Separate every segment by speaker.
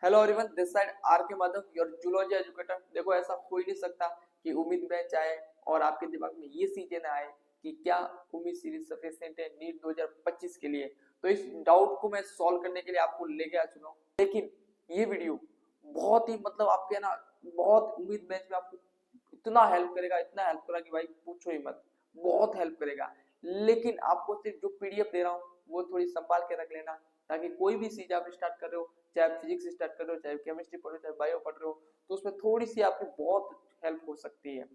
Speaker 1: Hello everyone, this side R K Madhav, your zoology educator. देखो, ऐसा हो ही नहीं सकता कि उम्मीद बैच आए और आपके दिमाग में ये चीजें ना आए कि क्या उम्मीद सीरीज सफिशिएंट है नीट 2025 के लिए। तो इस डाउट को मैं सॉल्व करने के लिए आपको लेके आ चुका हूँ। लेकिन ये वीडियो बहुत ही मतलब आपके ना बहुत उम्मीद बैच में आपको इतना हेल्प करेगा, इतना हेल्प करेगा कि भाई पूछो ही मत। बहुत हेल्प करेगा। लेकिन आपको सिर्फ जो पीडीएफ दे रहा हूँ वो थोड़ी संभाल के रख लेना, ताकि कोई भी चीज आप स्टार्ट कर रहे हो, चाहे आप फिजिक्स स्टार्ट कर रहे हो, चाहे केमिस्ट्री पढ़ रहे हो, चाहे बायो पढ़ रहे हो, तो उसमें थोड़ी सी आपकी बहुत हेल्प हो सकती है।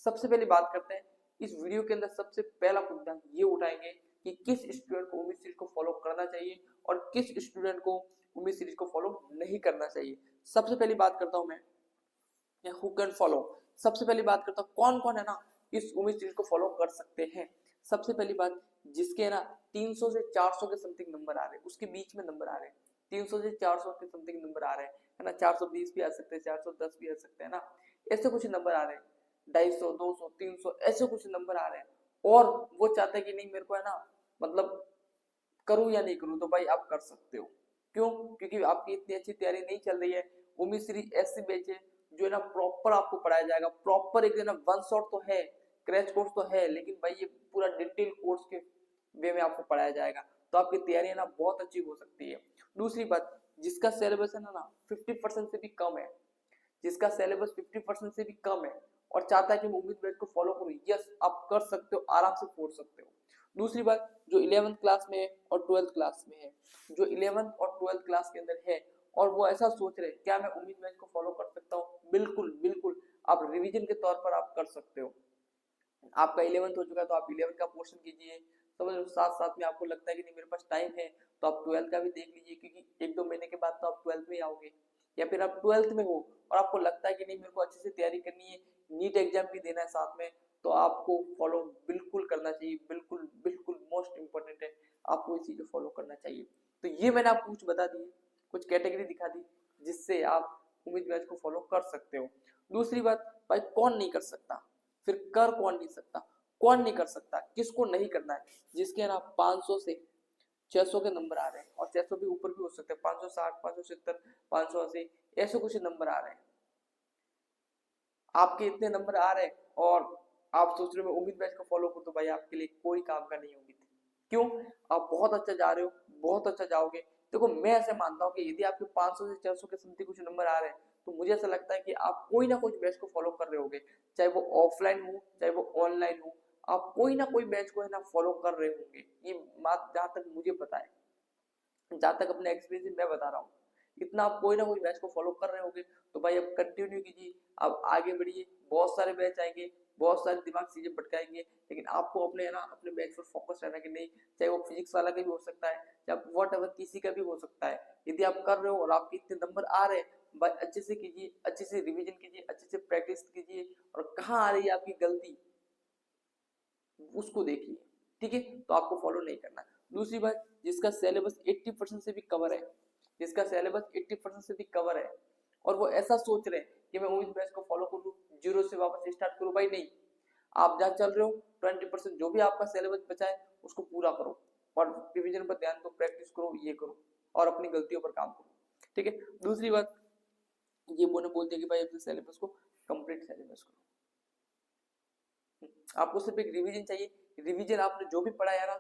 Speaker 1: सबसे पहले बात करते हैं इस वीडियो के अंदर। सबसे पहला मुद्दा ये उठाएंगे कि किस स्टूडेंट को उम्मीद सीरीज को फॉलो करना चाहिए और किस स्टूडेंट को उम्मीद सीरीज को फॉलो नहीं करना चाहिए। सबसे पहली बात करता हूं मैं हु कैन फॉलो। सबसे पहली बात करता हूँ कौन कौन है ना इस उम्मीद सीरीज को फॉलो कर सकते हैं। सबसे पहली बात, जिसके ना 300 से 400 के समथिंग नंबर आ रहे हैं, उसके बीच में नंबर आ रहे हैं, 300 से 400 के समथिंग नंबर आ रहे हैं, है ना। 420 भी आ सकते हैं, 410 भी आ सकते हैं ना। ऐसे कुछ नंबर आ रहे हैं, 250, 200, 300, ऐसे कुछ नंबर आ रहे हैं। और वो चाहते हैं कि नहीं मेरे को है ना, मतलब करूं या नहीं करूं, तो भाई आप कर सकते हो। क्यों? क्योंकि आपकी इतनी अच्छी तैयारी नहीं चल रही है। उम्मीद सीरीज ऐसी बैच है जो है ना प्रॉपर आपको पढ़ाया जाएगा। प्रॉपर एक ना वन शॉट तो है, क्रैश कोर्स तो है, लेकिन भाई ये पूरा डिटेल कोर्स के वे में आपको पढ़ाया जाएगा। तो आपकी तैयारी है ना बहुत अच्छी हो सकती है। दूसरी बात, जिसका सिलेबस है ना 50% से भी कम है, जिसका सिलेबस 50% से भी कम है और चाहता है कि मैं उम्मीद बैच को फॉलो करूं, यस आप कर सकते हो, आराम से पढ़ सकते हो। दूसरी बात, जो 11th क्लास में है और 12th क्लास में है, जो 11th और 12th क्लास के अंदर है और वो ऐसा सोच रहे क्या मैं उम्मीद बैच को फॉलो कर सकता हूँ, बिल्कुल बिल्कुल आप रिवीजन के तौर पर आप कर सकते हो। आपका 11th हो चुका है तो आप 11th का पोर्शन कीजिए, समझ लो। साथ साथ में आपको लगता है कि नहीं मेरे पास टाइम है, तो आप 12th का भी देख लीजिए, क्योंकि एक दो महीने के बाद तो आप 12th में आओगे। या फिर आप 12th में हो और आपको लगता है कि नहीं मेरे को अच्छे से तैयारी करनी है, नीट एग्जाम भी देना है साथ में, तो आपको फॉलो बिल्कुल करना चाहिए। बिल्कुल बिल्कुल मोस्ट इंपॉर्टेंट है, आपको इस चीज को फॉलो करना चाहिए। तो ये मैंने आपको कुछ बता दी, कुछ कैटेगरी दिखा दी जिससे आप उम्मीद बैच को फॉलो कर सकते हो। दूसरी बात, भाई कौन नहीं कर सकता, फिर कर कौन नहीं सकता। कौन नहीं कर सकता, किसको नहीं करना है? जिसके ना 500 से 600 के नंबर आ रहे हैं, और 600 भी ऊपर भी हो सकते हैं, 560, 570, 580, ऐसे कुछ नंबर आ रहे हैं। आपके इतने नंबर आ रहे हैं और आप सोच रहे हो मैं उम्मीद बैच को फॉलो करूं, तो भाई आपके लिए कोई काम का नहीं उम्मीद। क्यों? आप बहुत अच्छा जा रहे हो, बहुत अच्छा जाओगे। देखो, मैं ऐसे मानता हूँ कि यदि आपके 500 से 400 के समथिंग कुछ नंबर आ रहे हैं, तो मुझे ऐसा लगता है कि आप कोई ना कोई बैच को फॉलो कर रहे होगे, चाहे वो ऑफलाइन हो चाहे वो ऑनलाइन हो। आप कोई ना कोई बैच को है ना फॉलो कर रहे होंगे, ये बात जहां तक मुझे पता है, जहां तक अपने एक्सपीरियंस से मैं बता रहा हूँ। इतना आप कोई ना कोई बैच को फॉलो कर रहे होगे, तो भाई अब कंटिन्यू कीजिए, अब आगे बढ़िए। बहुत सारे बैच आएंगे, बहुत सारे दिमाग चीजें भटकाएंगे, लेकिन आपको अपने है ना अपने बैच पर फोकस रहना कि नहीं, चाहे वो फिजिक्स वाला का भी हो सकता है, चाहे वॉट एवर किसी का भी हो सकता है। यदि आप कर रहे हो और आपके इतने नंबर आ रहे हैं, भाई अच्छे से कीजिए, अच्छे से रिविजन कीजिए, अच्छे से प्रैक्टिस कीजिए, और कहाँ आ रही है आपकी गलती उसको देखिए। ठीक है, तो आपको फॉलो नहीं करना। दूसरी बात, जिसका सिलेबस 80% से भी कवर है, जिसका सिलेबस 80% से भी कवर है और वो ऐसा सोच रहे हैं कि मैं उम्मीद बैच को फॉलो करूं, जीरो से वापस स्टार्ट करूं, भाई नहीं। आप जहां चल रहे हो 20% जो भी आपका सिलेबस बचा है उसको पूरा करो, और रिवीजन पर ध्यान दो, प्रैक्टिस करो, ये करो, और अपनी गलतियों पर काम करो। ठीक है। दूसरी बात, ये मैंने बोल दिया कि भाई अपने सिलेबस को कंप्लीट सिलेबस करो। आपको सिर्फ एक रिवीजन चाहिए। रिवीजन आपने जो भी पढ़ा है ना,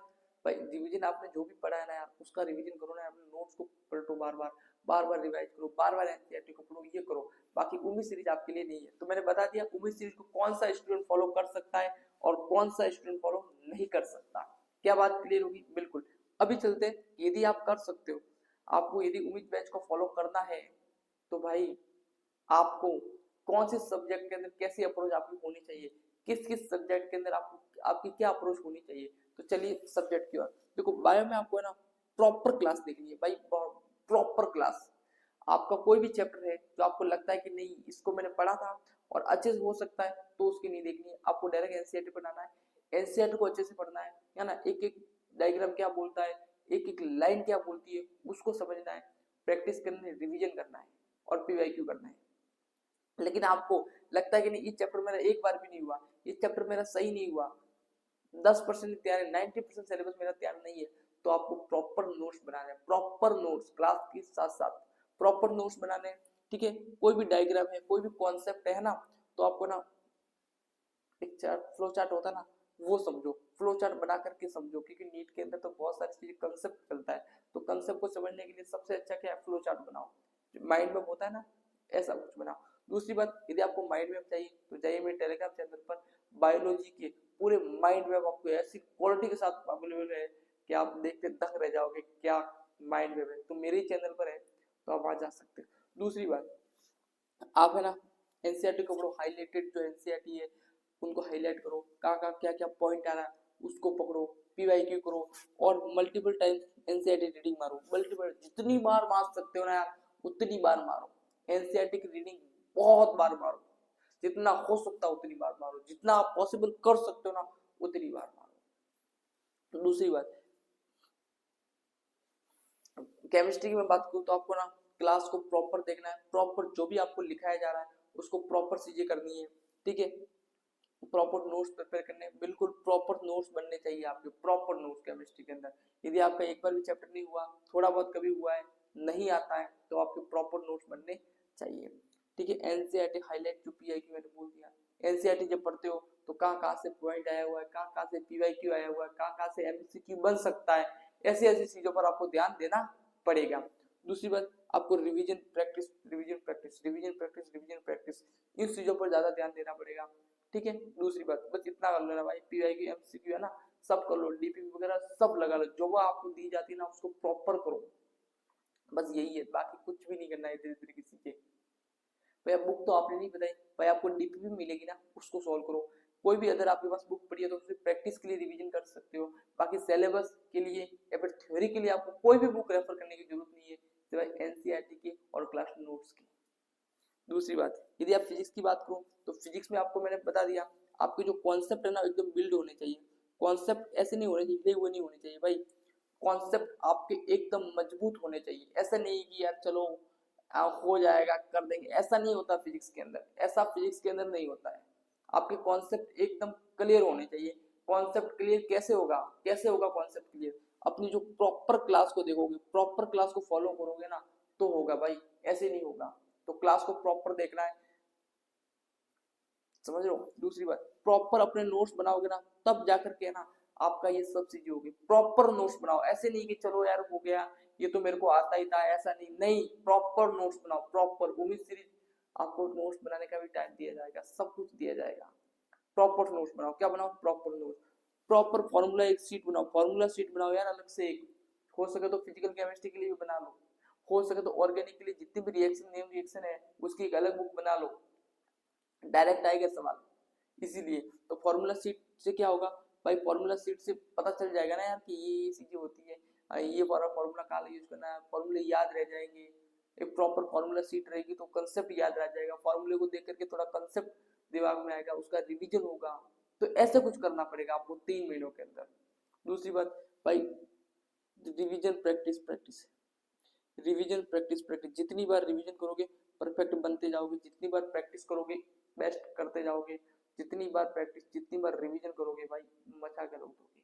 Speaker 1: भाई रिवीजन आपने जो भी पढ़ा है ना यार, उसका रिवीजन करो ना, अपने नोट्स को पलटो, बार बार बार बार रिवाइज करो, बार बार एनसीईआरटी को पढ़ो, ये करो। बाकी उम्मीद सीरीज आपके लिए नहीं है। तो मैंने बता दिया उम्मीद सीरीज को कौन सा स्टूडेंट फॉलो कर सकता है और कौन सा स्टूडेंट फॉलो नहीं कर सकता। क्या बात क्लियर होगी? बिल्कुल। अभी चलते हैं, यदि आप कर सकते हो, आपको यदि उम्मीद बैच को फॉलो करना है, तो भाई आपको कौन से सब्जेक्ट के अंदर कैसी अप्रोच आपकी होनी चाहिए, किस किस सब्जेक्ट के अंदर आपको आपकी क्या अप्रोच होनी चाहिए। तो चलिए सब्जेक्ट की ओर। देखो, बायो में आपको है ना प्रॉपर क्लास देखनी है भाई, प्रॉपर क्लास। आपका कोई भी चैप्टर है जो आपको लगता है कि नहीं इसको मैंने पढ़ा था और अच्छे से हो सकता है, तो उसकी नहीं देखनी है, आपको डायरेक्ट एनसीईआरटी पढ़ाना है। एनसीईआरटी को अच्छे से पढ़ना है ना। एक एक डायग्राम क्या बोलता है, एक एक लाइन क्या बोलती है, उसको समझना है, प्रैक्टिस करनी है, रिविजन करना है और पीवाईक्यू करना है। लेकिन आपको लगता है कि नहीं, ये चैप्टर मेरा एक बार भी नहीं हुआ, ये चैप्टर मेरा सही नहीं हुआ, 10% तैयार है, 90% सिलेबस मेरा तैयार नहीं है, तो आपको प्रॉपर नोट्स बनाना है। प्रॉपर नोट्स क्लास के साथ साथ प्रॉपर नोट्स बनाने हैं, ठीक है। कोई भी डायग्राम है, कोई भी कॉन्सेप्ट है ना, तो आपको ना एक चार्ट, फ्लो चार्ट होता है ना, वो समझो, फ्लो चार्ट बना करके समझो, क्योंकि नीट के अंदर तो बहुत सारी चीजें कंसेप्ट चलता है, तो कंसेप्ट को समझने के लिए सबसे अच्छा क्या है, फ्लो चार्ट बनाओ। माइंड मैप होता है ना, ऐसा कुछ बनाओ। दूसरी बात, यदि आपको माइंड मैप चाहिए तो जाइए मेरे टेलीग्राम चैनल पर, बायोलॉजी के पूरे माइंड मैप आपको ऐसी क्वालिटी के साथ अवेलेबल है कि आप देखते दंग रह जाओगे क्या माइंड मैप है, तो मेरे ही चैनल पर है, तो आप वहां जा सकते हो। दूसरी बात, आप है ना एनसीईआरटी को पढ़ो, हाईलाइटेड जो एनसीईआरटी है उनको हाईलाइट करो, कहाँ क्या क्या पॉइंट आ रहा है उसको पकड़ो, पीवाईक्यू करो, और मल्टीपल टाइम्स एनसीईआरटी रीडिंग मारो, मल्टीपल, जितनी बार मार सकते हो ना यार उतनी बार मारो। एनसीईआरटी की रीडिंग बहुत बार मारो, जितना हो सकता है उतनी बार मारो, जितना आप पॉसिबल कर सकते हो ना उतनी बार मारो। तो दूसरी बात, केमिस्ट्री की मैं बात करूँ तो आपको ना क्लास को प्रॉपर देखना है, प्रॉपर जो भी आपको लिखाया जा रहा है उसको प्रॉपर चीजें करनी है, ठीक है। प्रॉपर नोट्स प्रिपेयर करने हैं, बिल्कुल प्रॉपर नोट्स बनने चाहिए आपके, प्रॉपर नोट्स केमिस्ट्री के अंदर। यदि आपका एक बार भी चैप्टर नहीं हुआ, थोड़ा बहुत कभी हुआ है, नहीं आता है, तो आपके प्रॉपर नोट्स बनने चाहिए, ठीक है। एनसीईआरटी हाईलाइट जो पीआईक्यू मैंने बोल दिया, एनसीईआरटी जब पढ़ते हो तो कहाँ कहाँ से पॉइंट आया हुआ है, कहाँ कहाँ से पीवाईक्यू आया हुआ है, कहाँ कहाँ से एमसीक्यू बन सकता है, ऐसी ऐसी चीजों पर आपको ध्यान देना पड़ेगा। दूसरी बात, आपको revision practice, revision practice, revision practice, revision practice, इन चीजों पर ज्यादा ध्यान देना पड़ेगा, ठीक है। दूसरी बात, बस इतना कर लेना भाई, पीवाईक्यू एमसीक्यू है ना, सब कर लो, डीपीपी वगैरह सब लगा लो, जो वो आपको दी जाती है ना उसको प्रॉपर करो, बस यही है, बाकी कुछ भी नहीं करना है धीरे धीरे किसी के। भाई बुक तो आपने नहीं बताई, भाई आपको डीपीपी मिलेगी ना उसको सॉल्व करो, कोई भी अगर आपके पास बुक पड़ी है तो उससे प्रैक्टिस के लिए रिवीजन कर सकते हो, बाकी सिलेबस के लिए या फिर थ्योरी के लिए आपको कोई भी बुक रेफर करने की जरूरत नहीं है सिवाय एनसीईआरटी की और क्लास नोट्स की। दूसरी बात, यदि आप फिजिक्स की बात करो तो फिजिक्स में आपको मैंने बता दिया, आपके जो कॉन्सेप्ट है ना एकदम बिल्ड होने चाहिए, कॉन्सेप्ट ऐसे नहीं होने चाहिए, हुए नहीं होने चाहिए भाई, कॉन्सेप्ट आपके एकदम मजबूत होने चाहिए, ऐसा नहीं कि यार चलो हो जाएगा कर देंगे, ऐसा नहीं होता फिजिक्स के अंदर, ऐसा फिजिक्स के अंदर नहीं होता है। आपके कॉन्सेप्ट एकदम क्लियर होने चाहिए। कॉन्सेप्ट क्लियर कैसे होगा, कैसे होगा कॉन्सेप्ट क्लियर, अपनी जो प्रॉपर क्लास को देखोगे, प्रॉपर क्लास को फॉलो करोगे ना तो होगा भाई, ऐसे नहीं होगा, तो क्लास को प्रॉपर देखना है, समझ लो। दूसरी बात, प्रॉपर अपने नोट्स बनाओगे ना तब जाकर के ना आपका ये सब चीजें होगी, प्रॉपर नोट्स बनाओ, ऐसे नहीं कि चलो यार हो गया ये तो मेरे को आता ही था, ऐसा नहीं, नहीं प्रॉपर नोट्स बनाओ, प्रॉपर उम्मीद सीरीज आपको नोट्स बनाने का भी टाइम दिया जाएगा, सब कुछ दिया जाएगा, प्रॉपर नोट्स बनाओ, क्या बनाओ, प्रॉपर नोट्स, प्रॉपर फॉर्मूला एक सीट बनाओ, फॉर्मूला सीट बनाओ यार अलग से एक, हो सके तो फिजिकल केमिस्ट्री के लिए भी बना लो, हो सके तो ऑर्गेनिक के लिए जितनी भी रिएक्शन नेम रिएक्शन है उसकी एक अलग बुक बना लो, डायरेक्ट आएगा सवाल। इसीलिए तो फॉर्मूला सीट से क्या होगा भाई, फॉर्मूला सीट से पता चल जाएगा ना यार कि ये चीजें होती है, ये फॉर्मूला कहाँ यूज करना है, फॉर्मूले याद रह जाएंगे, एक प्रॉपर फॉर्मूला सीट रहेगी तो कंसेप्ट याद रह जाएगा, फॉर्मूले को देख करके थोड़ा कंसेप्ट दिमाग में आएगा, उसका रिविजन होगा, तो ऐसे कुछ करना पड़ेगा आपको 3 महीनों के अंदर। दूसरी बात भाई, revision practice practice, revision practice practice, जितनी बार रिवीजन करोगे परफेक्ट बनते जाओगे, जितनी बार प्रैक्टिस करोगे बेस्ट करते जाओगे, जितनी बार प्रैक्टिस, जितनी बार रिवीजन करोगे भाई मचा के लोग दोगे।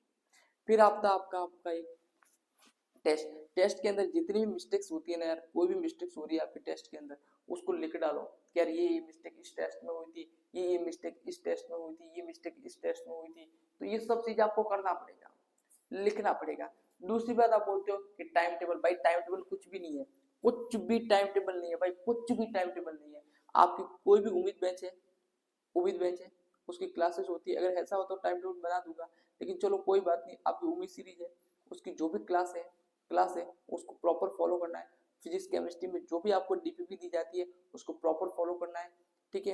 Speaker 1: फिर आपका आपका आपका एक टेस्ट, टेस्ट के अंदर जितनी भी मिस्टेक्स होती है ना यार, कोई भी मिस्टेक्स हो रही है आपके टेस्ट के अंदर उसको लिख डालो कि यार ये मिस्टेक इस टेस्ट में हुई थी, ये मिस्टेक इस टेस्ट में हुई थी, ये मिस्टेक इस टेस्ट में हुई थी, तो ये सब चीज आपको करना पड़ेगा, लिखना पड़ेगा। दूसरी बात, आप बोलते हो कि टाइम टेबल, भाई टाइम टेबल कुछ भी नहीं है, कुछ भी टाइम टेबल नहीं है भाई, कुछ भी टाइम टेबल नहीं है। आपकी कोई भी उम्मीद बेंच है, उम्मीद बेंच है, उसकी क्लासेस होती है, अगर ऐसा हो तो टाइम टेबल बना दूंगा, लेकिन चलो कोई बात नहीं, आपकी उम्मीद सीरीज है उसकी जो भी क्लास है उसको प्रॉपर फॉलो करना है, फिजिक्स केमिस्ट्री में जो भी आपको डीपीपी दी जाती है उसको प्रॉपर फॉलो करना है, ठीक है।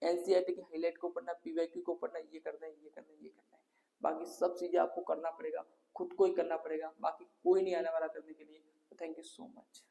Speaker 1: एनसीईआरटी के हाईलाइट को पढ़ना, पीवाईक्यू को पढ़ना, ये करना है, ये करना है, ये करना है, बाकी सब चीजें आपको करना पड़ेगा, खुद को ही करना पड़ेगा, बाकी कोई नहीं आने वाला करने के लिए। Thank you so much.